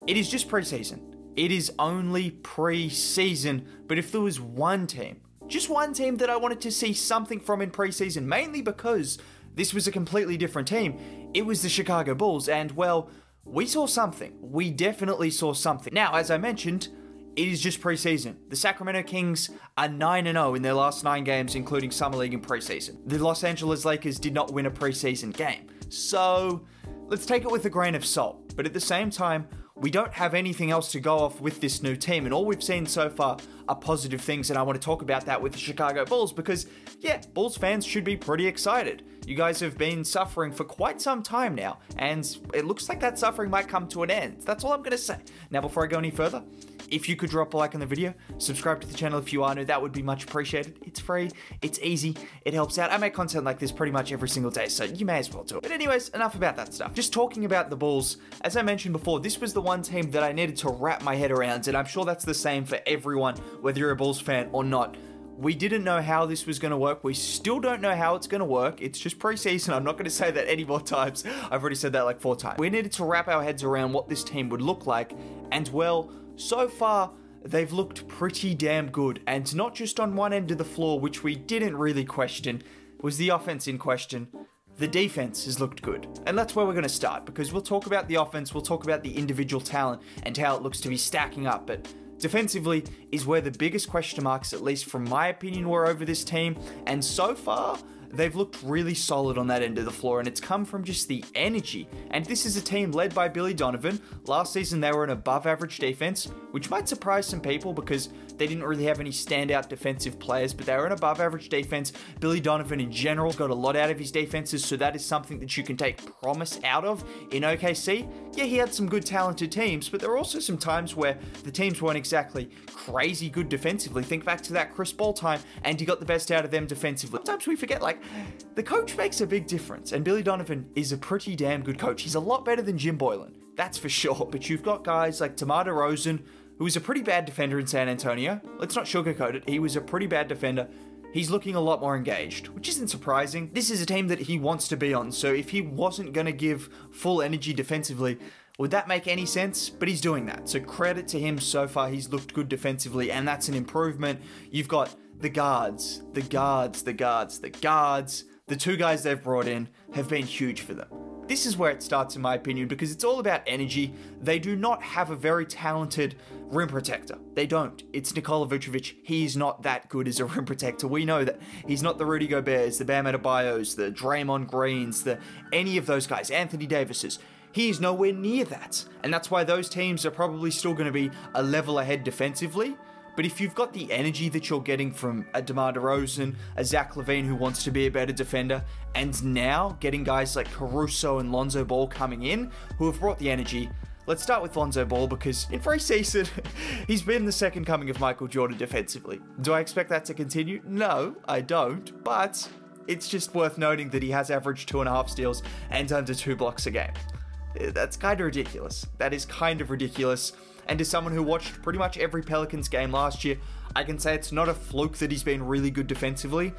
It is just preseason. It is only preseason, but if there was one team, just one team that I wanted to see something from in preseason, mainly because this was a completely different team, it was the Chicago Bulls, and well, we saw something. We definitely saw something. Now, as I mentioned, it is just preseason. The Sacramento Kings are 9-0 in their last 9 games, including Summer League and preseason. The Los Angeles Lakers did not win a preseason game. So, let's take it with a grain of salt. But at the same time, we don't have anything else to go off with this new team, and all we've seen so far are positive things, and I want to talk about that with the Chicago Bulls because, yeah, Bulls fans should be pretty excited. You guys have been suffering for quite some time now, and it looks like that suffering might come to an end. That's all I'm going to say. Now, before I go any further, if you could drop a like on the video, subscribe to the channel if you are new, that would be much appreciated. It's free, it's easy, it helps out. I make content like this pretty much every single day, so you may as well do it. But anyways, enough about that stuff. Just talking about the Bulls, as I mentioned before, this was the one team that I needed to wrap my head around, and I'm sure that's the same for everyone, whether you're a Bulls fan or not. We didn't know how this was going to work. We still don't know how it's going to work. It's just preseason. I'm not going to say that any more times. I've already said that like 4 times. We needed to wrap our heads around what this team would look like, and well, so far, they've looked pretty damn good, and not just on one end of the floor, which we didn't really question, was the offense in question. The defense has looked good, and that's where we're going to start, because we'll talk about the offense, we'll talk about the individual talent, and how it looks to be stacking up, but defensively is where the biggest question marks, at least from my opinion, were over this team, and so far, they've looked really solid on that end of the floor, and it's come from just the energy. And this is a team led by Billy Donovan. Last season, they were an above-average defense, which might surprise some people because they didn't really have any standout defensive players, but they were an above-average defense. Billy Donovan, in general, got a lot out of his defenses, so that is something that you can take promise out of in OKC. Yeah, he had some good, talented teams, but there were also some times where the teams weren't exactly crazy good defensively. Think back to that Chris Paul time, and he got the best out of them defensively. Sometimes we forget, like, the coach makes a big difference, and Billy Donovan is a pretty damn good coach. He's a lot better than Jim Boylan, that's for sure. But you've got guys like DeMar DeRozan, who was a pretty bad defender in San Antonio. Let's not sugarcoat it. He was a pretty bad defender. He's looking a lot more engaged, which isn't surprising. This is a team that he wants to be on, so if he wasn't going to give full energy defensively, would that make any sense? But he's doing that, so credit to him so far. He's looked good defensively, and that's an improvement. You've got the guards. The 2 guys they've brought in have been huge for them. This is where it starts, in my opinion, because it's all about energy. They do not have a very talented rim protector. They don't. It's Nikola Vucevic. He's not that good as a rim protector. We know that. He's not the Rudy Goberts, the Bam Adebayos, the Draymond Greens, any of those guys, Anthony Davises. He is nowhere near that. And that's why those teams are probably still going to be a level ahead defensively. But if you've got the energy that you're getting from a DeMar DeRozan, a Zach Levine who wants to be a better defender, and now getting guys like Caruso and Lonzo Ball coming in who have brought the energy. Let's start with Lonzo Ball because in preseason, he's been the second coming of Michael Jordan defensively. Do I expect that to continue? No, I don't, but it's just worth noting that he has averaged 2.5 steals and under 2 blocks a game. That's kind of ridiculous. That is kind of ridiculous. And as someone who watched pretty much every Pelicans game last year, I can say it's not a fluke that he's been really good defensively.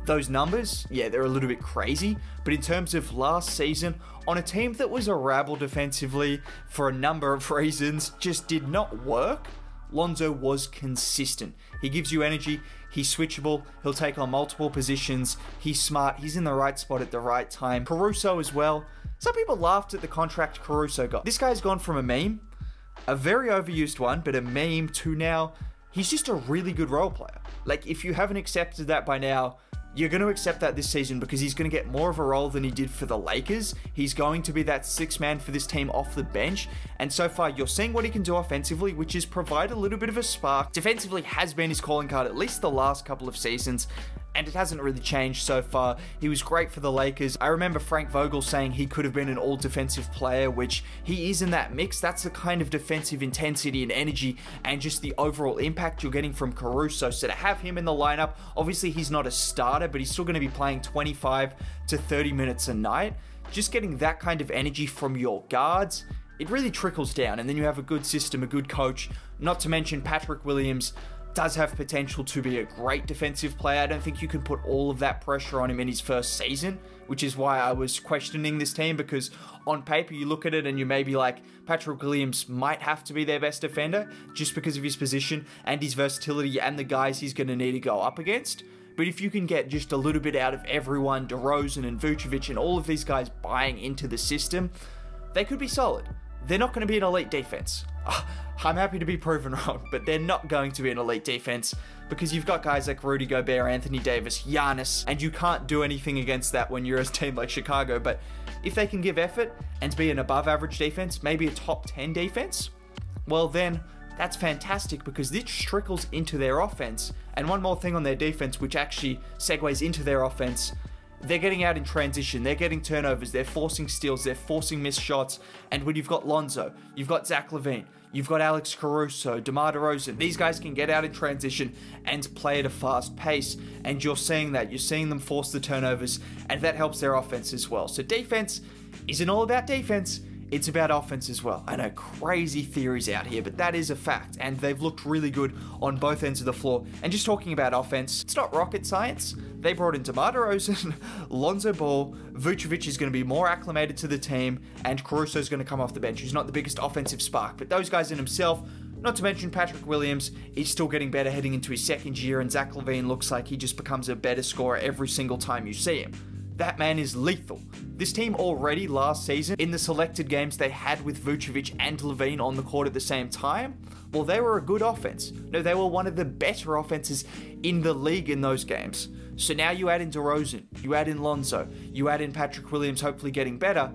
Those numbers, yeah, they're a little bit crazy, but in terms of last season, on a team that was a rabble defensively for a number of reasons, just did not work, Lonzo was consistent. He gives you energy, he's switchable, he'll take on multiple positions, he's smart, he's in the right spot at the right time. Caruso as well. Some people laughed at the contract Caruso got. This guy's gone from a meme, a very overused one, but a meme, to now, he's just a really good role player. Like, if you haven't accepted that by now, you're going to accept that this season because he's going to get more of a role than he did for the Lakers. He's going to be that 6th man for this team off the bench. And so far, you're seeing what he can do offensively, which is provide a little bit of a spark. Defensively has been his calling card at least the last couple of seasons, and it hasn't really changed so far. He was great for the Lakers. I remember Frank Vogel saying he could have been an all-defensive player, which he is in that mix. That's the kind of defensive intensity and energy and just the overall impact you're getting from Caruso. So to have him in the lineup, obviously he's not a starter, but he's still going to be playing 25 to 30 minutes a night. Just getting that kind of energy from your guards, it really trickles down, and then you have a good system, a good coach, not to mention Patrick Williams. does have potential to be a great defensive player. I don't think you can put all of that pressure on him in his first season, which is why I was questioning this team, because on paper you look at it and you may be like, Patrick Williams might have to be their best defender just because of his position and his versatility and the guys he's going to need to go up against. But if you can get just a little bit out of everyone, DeRozan and Vucevic and all of these guys buying into the system, they could be solid. They're not going to be an elite defense. I'm happy to be proven wrong, but they're not going to be an elite defense because you've got guys like Rudy Gobert, Anthony Davis, Giannis, and you can't do anything against that when you're a team like Chicago. But if they can give effort and be an above average defense, maybe a top 10 defense, well then that's fantastic because this trickles into their offense. And one more thing on their defense, which actually segues into their offense, they're getting out in transition, they're getting turnovers, they're forcing steals, they're forcing missed shots. And when you've got Lonzo, you've got Zach Levine, you've got Alex Caruso, DeMar DeRozan, these guys can get out in transition and play at a fast pace. And you're seeing that, you're seeing them force the turnovers, and that helps their offense as well. So defense isn't all about defense, it's about offense as well. I know, crazy theories out here, but that is a fact, and they've looked really good on both ends of the floor. And just talking about offense, it's not rocket science. They brought in DeMar DeRozan, Lonzo Ball, Vucevic is going to be more acclimated to the team, and Caruso is going to come off the bench, who's not the biggest offensive spark, but those guys in himself, not to mention Patrick Williams, is still getting better heading into his second year, and Zach Levine looks like he just becomes a better scorer every single time you see him. That man is lethal. This team already last season, in the selected games they had with Vucevic and Levine on the court at the same time, well, they were a good offense. No, they were one of the better offenses in the league in those games. So now you add in DeRozan, you add in Lonzo, you add in Patrick Williams hopefully getting better,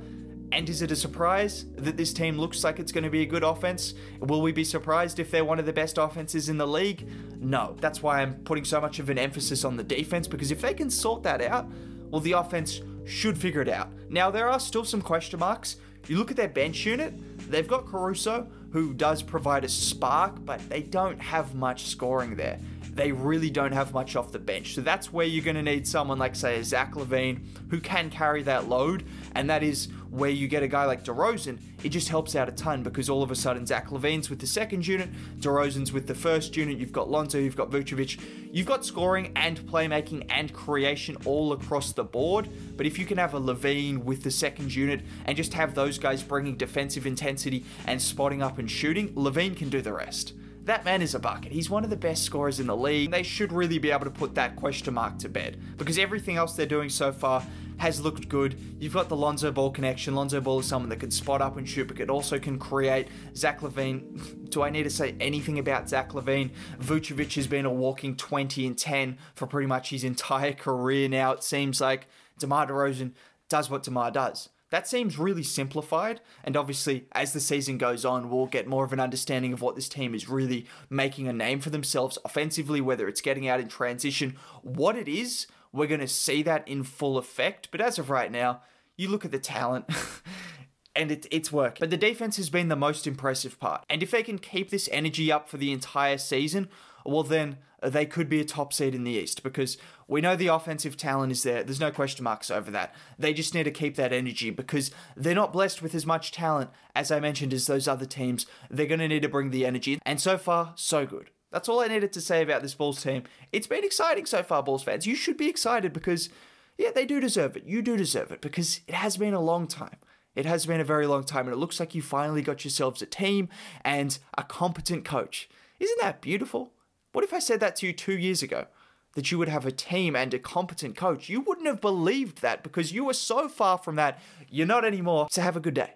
and is it a surprise that this team looks like it's going to be a good offense? Will we be surprised if they're one of the best offenses in the league? No, that's why I'm putting so much of an emphasis on the defense, because if they can sort that out, well, the offense should figure it out. Now, there are still some question marks. You look at their bench unit, they've got Caruso, who does provide a spark, but they don't have much scoring there. They really don't have much off the bench. So that's where you're going to need someone like, say, a Zach Levine, who can carry that load, and that is where you get a guy like DeRozan. It just helps out a ton because all of a sudden Zach Levine's with the second unit, DeRozan's with the first unit, you've got Lonzo, you've got Vucevic, you've got scoring and playmaking and creation all across the board. But if you can have a Levine with the second unit and just have those guys bringing defensive intensity and spotting up and shooting, Levine can do the rest. That man is a bucket. He's one of the best scorers in the league. They should really be able to put that question mark to bed because everything else they're doing so far has looked good. You've got the Lonzo Ball connection. Lonzo Ball is someone that can spot up and shoot, but it also can create. Zach Levine, do I need to say anything about Zach Levine? Vucevic has been a walking 20 and 10 for pretty much his entire career now. It seems like DeMar DeRozan does what DeMar does. That seems really simplified, and obviously as the season goes on, we'll get more of an understanding of what this team is really making a name for themselves offensively, whether it's getting out in transition, what it is. We're going to see that in full effect, but as of right now, you look at the talent and it's working. But the defense has been the most impressive part, and if they can keep this energy up for the entire season, well then they could be a top seed in the East because we know the offensive talent is there. There's no question marks over that. They just need to keep that energy because they're not blessed with as much talent, as I mentioned, as those other teams. They're going to need to bring the energy, and so far, so good. That's all I needed to say about this Bulls team. It's been exciting so far, Bulls fans. You should be excited because, yeah, they do deserve it. You do deserve it because it has been a long time. It has been a very long time, and it looks like you finally got yourselves a team and a competent coach. Isn't that beautiful? What if I said that to you 2 years ago? That you would have a team and a competent coach? You wouldn't have believed that because you were so far from that. You're not anymore. So have a good day.